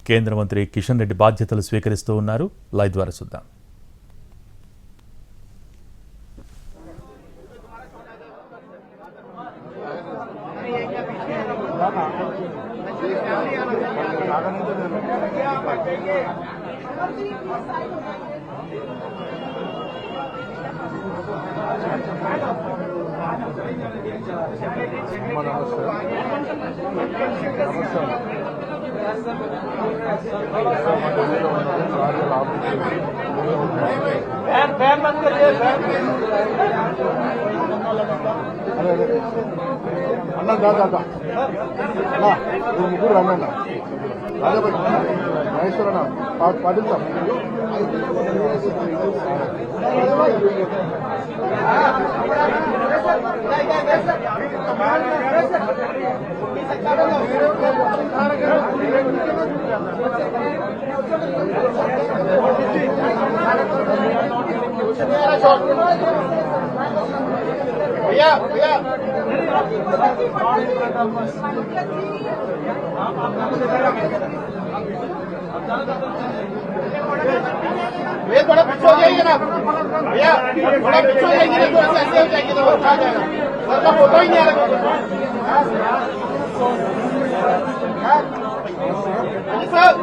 కేంద్ర మంత్రి కిషన్ రెడ్డి బాధ్యతలు స్వీకరిస్తూ ఉన్నారు. లైవ్ ద్వారా చూద్దాం. అన్న దాదా ముగ్గురు రమ్మన్న మహేశ్వరన్న పాటిస్తాం. भैया भैया ये थोड़ा पीछे हो जाइए ना भैया, थोड़ा पीछे हो जाएंगे तो ऐसे हो जाएंगे तो अच्छा जाएगा. मतलब फोटो ही नहीं आ रहा सर.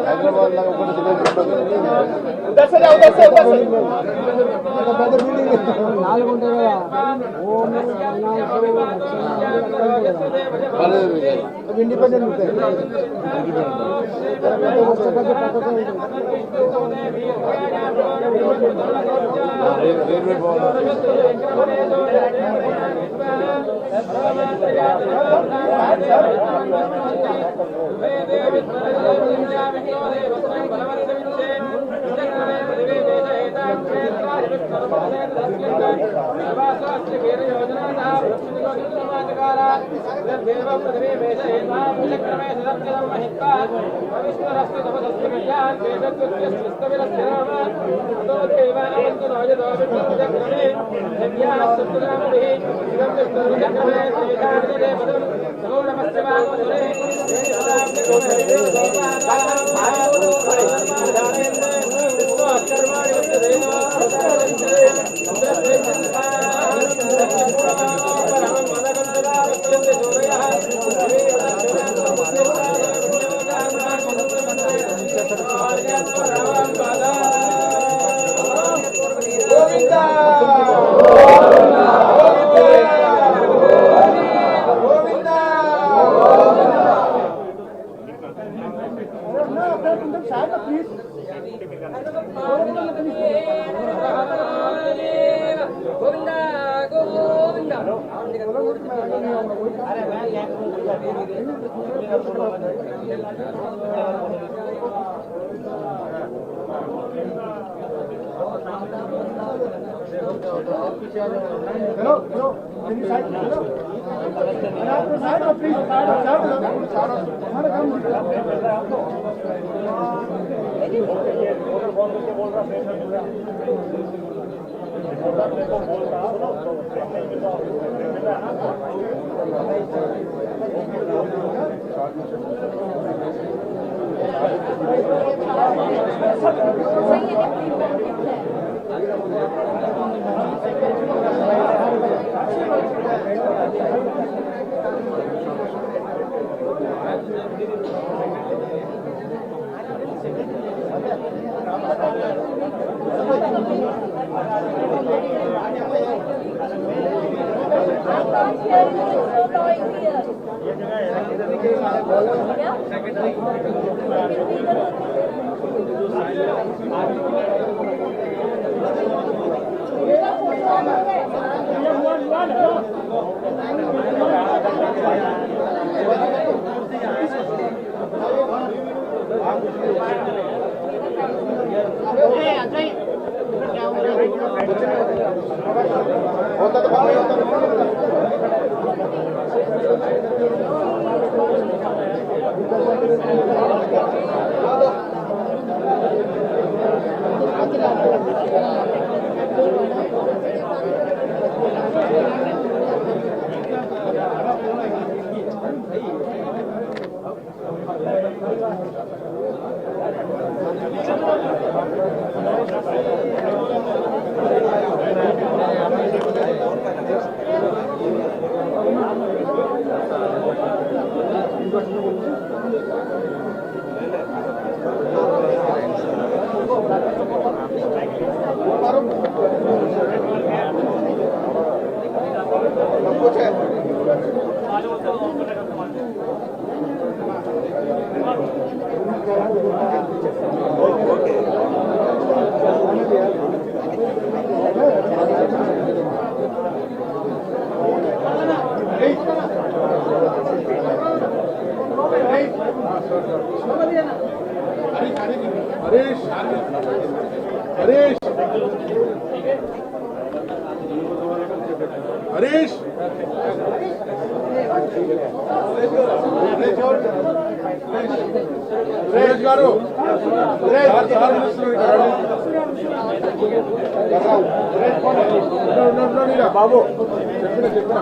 హైదరాబాద్ లాగా उधर से जाओ उधर से నాలుగు ఉంటాయి కదా ఇండిపెండెంట్ ఉంటాయి రైల్వే हरीश సురేష్ గారు బాబు చెప్పిన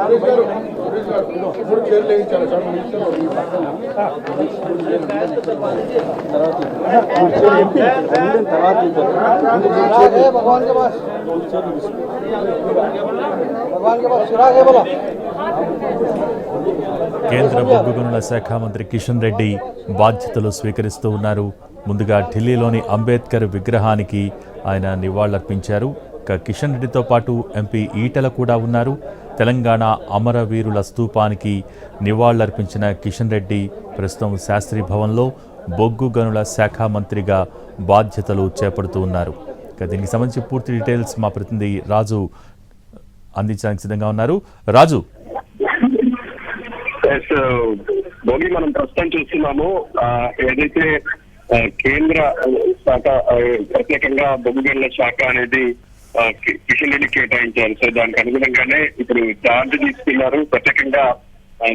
సురేష్ గారు 3 చైర్లు వేయించారు సార్ भगवान के पास सुराग है बोला కేంద్ర బొగ్గు గనుల శాఖ మంత్రి కిషన్ రెడ్డి బాధ్యతలు స్వీకరిస్తూ ఉన్నారు. ముందుగా ఢిల్లీలోని అంబేద్కర్ విగ్రహానికి ఆయన నివాళులర్పించారు. ఇక కిషన్ రెడ్డితో పాటు ఎంపీ ఈటల కూడా ఉన్నారు. తెలంగాణ అమరవీరుల స్తూపానికి నివాళులర్పించిన కిషన్ రెడ్డి ప్రస్తుతం శాస్త్రి భవన్లో బొగ్గు గనుల శాఖ మంత్రిగా బాధ్యతలు చేపడుతూ ఉన్నారు. ఇక దీనికి సంబంధించి పూర్తి డీటెయిల్స్ మా ప్రతినిధి రాజు అందించడానికి సిద్ధంగా ఉన్నారు. రాజు, భోగి మనం ప్రస్తుతం చూస్తున్నాము. ఏదైతే కేంద్ర శాఖ ప్రత్యేకంగా బొగ్గు గనుల శాఖ అనేది కిషన్ రెడ్డి కేటాయించారు. సో దానికి అనుగుణంగానే ఇప్పుడు ఛార్జ్ తీసుకున్నారు. ప్రత్యేకంగా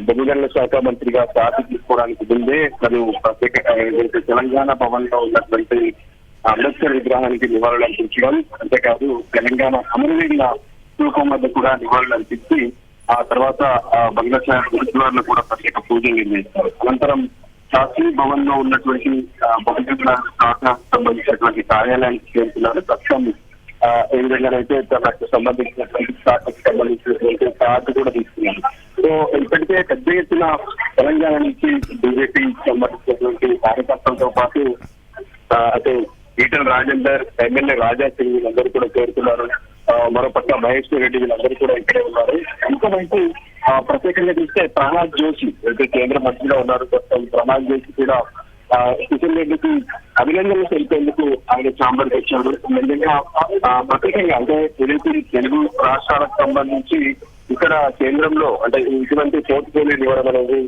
బొగ్గు గనుల శాఖ మంత్రిగా ఛార్జ్ తీసుకోవడానికి ముందే మరి ప్రత్యేక తెలంగాణ భవన్ లో ఉన్నటువంటి అంబేద్కర్ విగ్రహానికి నివాళులు అర్పించడం, అంతేకాదు తెలంగాణ అమరవీరుల స్తూపం వద్ద కూడా నివాళులు అర్పించి ఆ తర్వాత బంగ్లాదేశ్ గురుద్వారాలో కూడా ప్రత్యేక పూజలు నిర్వహిస్తారు. అనంతరం శాస్త్రీ భవన్ లో ఉన్నటువంటి బొగ్గు శాఖకు సంబంధించినటువంటి కార్యాలయానికి చేరుతున్నారు. ప్రస్తుతం ఏ విధంగానైతే తనకు సంబంధించినటువంటి శాఖకు సంబంధించినటువంటి ఛార్జ్ కూడా తీసుకున్నారు. సో ఇప్పటికే పెద్ద ఎత్తున తెలంగాణ నుంచి బీజేపీ సంబంధించినటువంటి కార్యకర్తలతో పాటు అటు ఈటల రాజేందర్, ఎమ్మెల్యే రాజా సింగ్ వీళ్ళందరూ కూడా చేరుతున్నారు. మరోపక్క మహేష్ రెడ్డి వీళ్ళందరూ కూడా ఇక్కడే ఉన్నారు. ఇంకోవైపు ప్రత్యేకంగా చూస్తే ప్రహ్లాద్ జోషి అయితే కేంద్ర మంత్రిగా ఉన్నారు. ప్రహ్లాద్ జోషి కూడా కిషన్ రెడ్డికి అభినందనలు తెలిపేందుకు ఆయన ఛాంబర్ తెచ్చాడు. నిజంగా ప్రత్యేకంగా అంటే తెలుగు రాష్ట్రాలకు సంబంధించి ఇక్కడ కేంద్రంలో అంటే ఇటువంటి పోర్ట్ఫోలియో ఇవ్వడం అనేది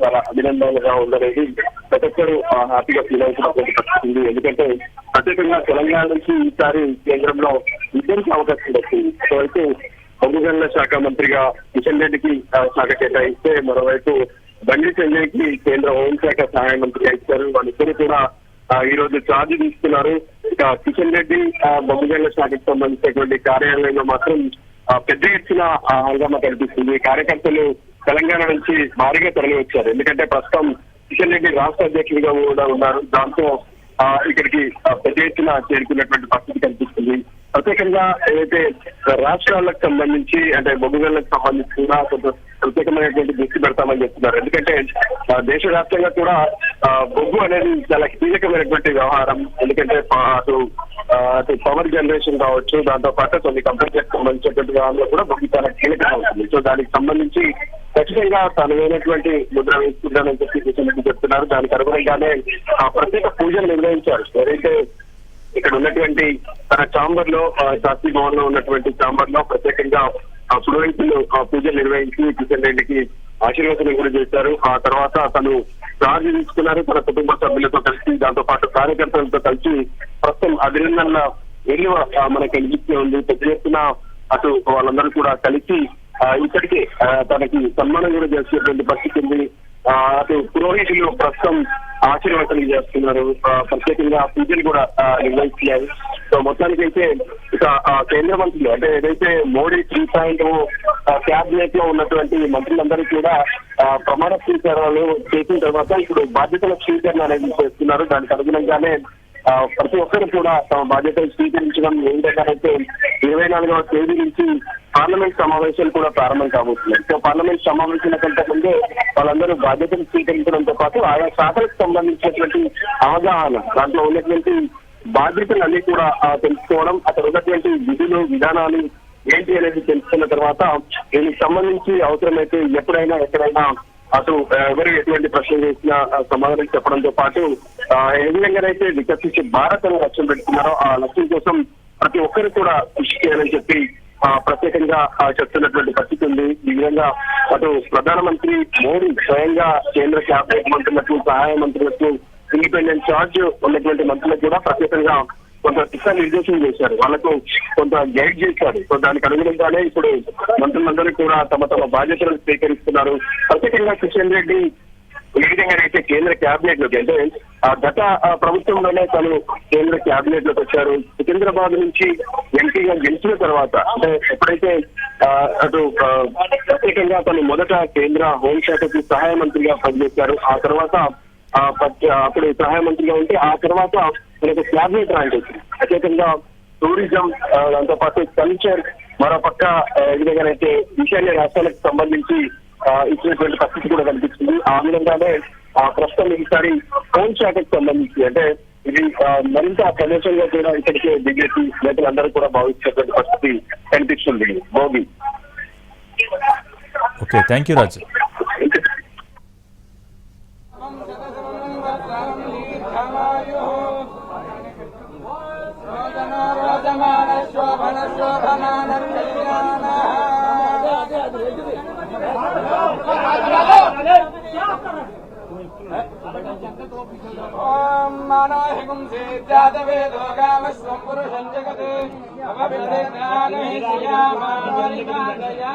చాలా అభినందనగా ఉందనేది ప్రతి ఒక్కరు హ్యాపీగా ఫీల్ అవుతున్నటువంటి పరిస్థితి ఉంది. ఎందుకంటే ప్రత్యేకంగా తెలంగాణ నుంచి ఈసారి కేంద్రంలో ఇద్దరికి అవకాశం వచ్చింది. సో అయితే బొగ్గు గనుల శాఖ మంత్రిగా కిషన్ రెడ్డికి శాఖ కేటాయిస్తే, మరోవైపు బండి సంజయ్కి కేంద్ర హోంశాఖ సహాయ మంత్రిగా ఇచ్చారు. వాళ్ళిద్దరు కూడా ఈ రోజు ఛార్జ్ తీసుకున్నారు. ఇక కిషన్ రెడ్డి బొగ్గు గనుల శాఖకు సంబంధించినటువంటి కార్యాలయంలో మాత్రం పెద్ద ఎత్తున హంగామా కనిపిస్తుంది. కార్యకర్తలు తెలంగాణ నుంచి భారీగా తరలి వచ్చారు. ఎందుకంటే ప్రస్తుతం కిషన్ రెడ్డి రాష్ట్ర అధ్యక్షుడిగా కూడా ఉన్నారు. దాంతో ఇక్కడికి పెద్ద ఎత్తున చేరుకున్నటువంటి పరిస్థితి కనిపిస్తుంది. ప్రత్యేకంగా ఏదైతే రాష్ట్రాలకు సంబంధించి అంటే బొగ్గు గనులకు సంబంధించి కూడా కొంత ప్రత్యేకమైనటువంటి దృష్టి పెడతామని చెప్తున్నారు. ఎందుకంటే దేశవ్యాప్తంగా కూడా బొగ్గు అనేది చాలా కీలకమైనటువంటి వ్యవహారం. ఎందుకంటే అటు పవర్ జనరేషన్ కావచ్చు, దాంతో పాటు కొన్ని కంపెనీలకు సంబంధించినటువంటి వ్యవహారంలో కూడా బొగ్గు చాలా కీలకంగా ఉంటుంది. సో దానికి సంబంధించి ఖచ్చితంగా తనమైనటువంటి ముద్ర వేసుకుంటానని చెప్పి చెప్తున్నారు. దానికి అనుగుణంగానే ప్రత్యేక పూజలు నిర్వహించారు. ఏదైతే ఇక్కడ ఉన్నటువంటి తన ఛాంబర్ లో శాస్త్రీ భవన్ లో ఉన్నటువంటి ఛాంబర్ లో ప్రత్యేకంగా పురోహితులు పూజలు నిర్వహించి కిషన్ రెడ్డికి ఆశీర్వచనం కూడా చేశారు. ఆ తర్వాత తను ఛార్జ్ తీసుకున్నారు తన కుటుంబ సభ్యులతో కలిసి, దాంతో పాటు కార్యకర్తలతో కలిసి. ప్రస్తుతం అభినందనల వెలువ మనకు కనిపిస్తూ ఉంది. పెద్ద ఎత్తున అటు వాళ్ళందరూ కూడా కలిసి ఇప్పటికే తనకి సన్మానం కూడా చేసేటువంటి పరిస్థితి ఉంది. అటు పురోహితులు ప్రస్తుతం ఆశీర్వచనం చేస్తున్నారు. ప్రత్యేకంగా పూజలు కూడా నిర్వహిస్తున్నారు. సో మొత్తానికైతే ఇక కేంద్ర మంత్రులు అంటే ఏదైతే మోడీ 3.0 క్యాబినెట్ లో ఉన్నటువంటి మంత్రులందరూ కూడా ప్రమాణ స్వీకారాలు చేసిన తర్వాత ఇప్పుడు బాధ్యతల స్వీకరణ అనేది చేస్తున్నారు. దానికి అనుగుణంగానే ప్రతి ఒక్కరు కూడా తమ బాధ్యతలు స్వీకరించడం ఏ విధంగానైతే 24వ తేదీ నుంచి పార్లమెంట్ సమావేశాలు కూడా ప్రారంభం కాబోతున్నాయి. సో పార్లమెంట్ సమావేశాల కంటే ముందే వాళ్ళందరూ బాధ్యతలు స్వీకరించడంతో పాటు ఆయా శాఖలకు సంబంధించినటువంటి అవగాహన, దాంట్లో ఉన్నటువంటి బాధ్యతలు అన్ని కూడా తెలుసుకోవడం, అక్కడ ఉన్నటువంటి విధులు విధానాలు ఏంటి అనేది తెలుసుకున్న తర్వాత దీనికి సంబంధించి అవసరమైతే ఎప్పుడైనా ఎక్కడైనా అటు ఎవరు ఎటువంటి ప్రశ్నలు చేసినా సమాధానం చెప్పడంతో పాటు ఏ విధంగానైతే వికసించే భారత్ అని లక్ష్యం పెడుతున్నారో ఆ లక్ష్యం కోసం ప్రతి ఒక్కరు కూడా కృషి చేయాలని చెప్పి ప్రత్యేకంగా చెప్తున్నటువంటి పరిస్థితి ఉంది. ఈ విధంగా అటు ప్రధానమంత్రి మోడీ స్వయంగా కేంద్ర క్యాబినెట్ మంత్రులకు, సహాయ మంత్రులకు, ఇండిపెండెంట్ చార్జ్ ఉన్నటువంటి మంత్రులకు కూడా ప్రత్యేకంగా కొంత దిశానిర్దేశం చేశారు, వాళ్ళకు కొంత గైడ్ చేశారు. సో దానికి అనుగుణంగానే ఇప్పుడు మంత్రులందరూ కూడా తమ తమ బాధ్యతలను స్వీకరిస్తున్నారు. ప్రత్యేకంగా కిషన్ రెడ్డి ఏ విధంగానైతే కేంద్ర క్యాబినెట్ లోకి, అంటే గత ప్రభుత్వంలోనే తను కేంద్ర క్యాబినెట్ లోకి వచ్చారు. సికింద్రాబాద్ నుంచి ఎంపీగా గెలిచిన తర్వాత, అంటే ఎప్పుడైతే అటు ప్రత్యేకంగా తను మొదట కేంద్ర హోంశాఖకు సహాయ మంత్రిగా పనిచేశారు. ఆ తర్వాత అప్పుడు సహాయ మంత్రిగా ఉంటే ఆ తర్వాత మనకు క్యాబినెట్ ర్యాంక్ వచ్చింది. ప్రత్యేకంగా టూరిజం, దాంతో పాటు కల్చర్, మరో పక్క ఏ విధంగానైతే ఈశాన్య రాష్ట్రాలకు సంబంధించి ఇచ్చినటువంటి పరిస్థితి కూడా కనిపిస్తుంది. ఆ విధంగానే ప్రస్తుతం ఈసారి హోంశాఖకు సంబంధించి, అంటే ఇది మరింత ప్రదేశంగా కూడా ఇక్కడికి బీజేపీ నేతలందరూ కూడా భావించేటువంటి పరిస్థితి కనిపిస్తుంది. భోగి. ఓకే, థ్యాంక్ యూ రాజు. ओम मानोहिगुं सेज्जातवेदो गामस्वं पुरुषं जगते अवविद्यागहिष्यामामरिमादया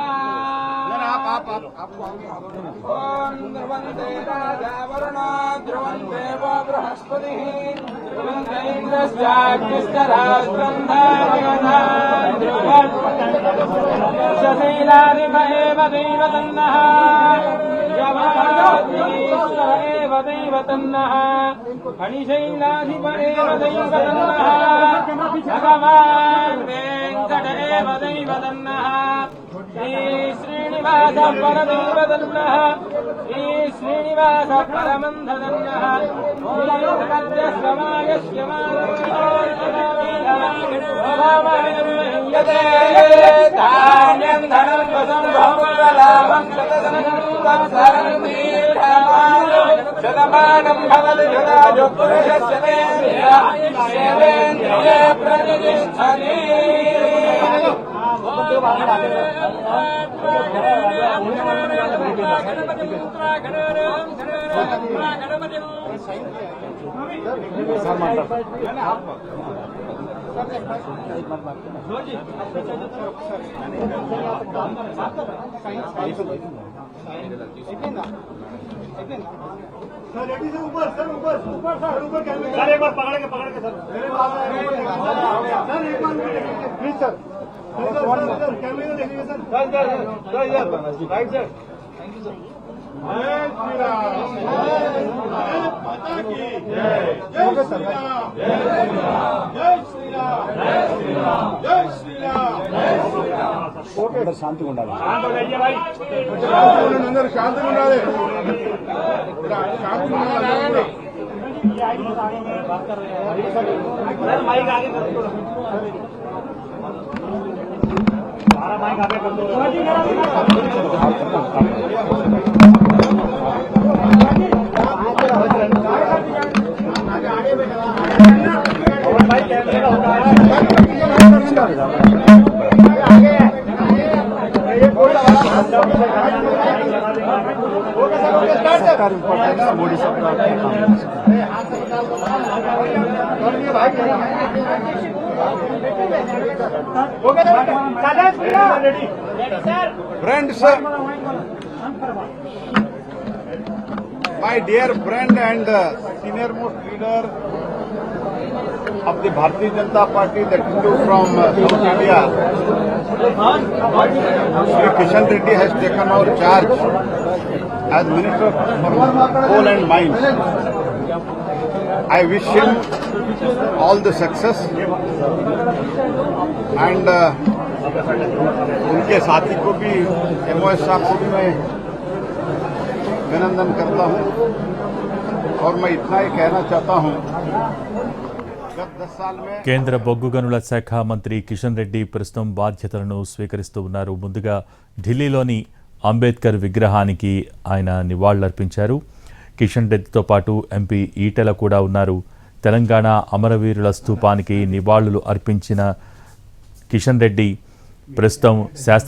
ओम ध्रुवन्ते राजा वरुणो ध्रुवन्ते वो बृहस्पतिः ध्रुवन्ते इन्द्रश्चाग्निश्चराष्ट्रं धारयता ध्रुवशशीलानिमहेव दैवतन्नः यमाग्नीश्वर एव दैवतन्नः फणिशैलाधिप एव दैवतन्नः भगवान् वेङ्कट एव दैवतन्नः श्रीश्रीनिवास परदैवतन्नः श्रीश्रीनिवास परमन्धतन्नः धान्यं धनं वसं बहुलाभं शतमानं भवति यदा पुरुषस्य देवेन्द्रिये प्रतिष्ठति सर एक बार पकड़ के सर एक बार प्लीज सर कैमरे में देखिए sir right sir thank you sir. जय श्री राम, माता की जय, जय श्री राम, जय श्री राम, जय श्री राम, जय श्री राम, जय श्री राम, जय श्री राम। ओके, शांति ఉండాలి, शांत हो जाइए भाई, अंदर शांति ఉండాలి, शांति ఉండాలి। माइक आगे कर दो, सारा माइक आगे कर दो। मोदी सरकार Friends, my dear friend and senior most leader of the Bharatiya Janata Party that flew from South India, Shri Kishan Reddy has taken our charge as Minister for Coal and Mines. I wish him all the success and उनके साथी को भी, MOS साहब को भी मैं अभिनंदन करता हूं और मैं इतना ही कहना चाहता हूं, गत 10 साल में కేంద్ర బొగ్గు గనుల శాఖ మంత్రి కిషన్ రెడ్డి ప్రస్తుతం బాధ్యతలను స్వీకరిస్తూ ఉన్నారు. ముందుగా ఢిల్లీలోని అంబేద్కర్ విగ్రహానికి ఆయన నివాళులర్పించారు. కిషన్ రెడ్డితో పాటు ఎంపీ ఈటెల కూడా ఉన్నారు. తెలంగాణ అమరవీరుల స్తూపానికి నివాళులు అర్పించిన కిషన్ రెడ్డి ప్రస్తుతం శాస్త్ర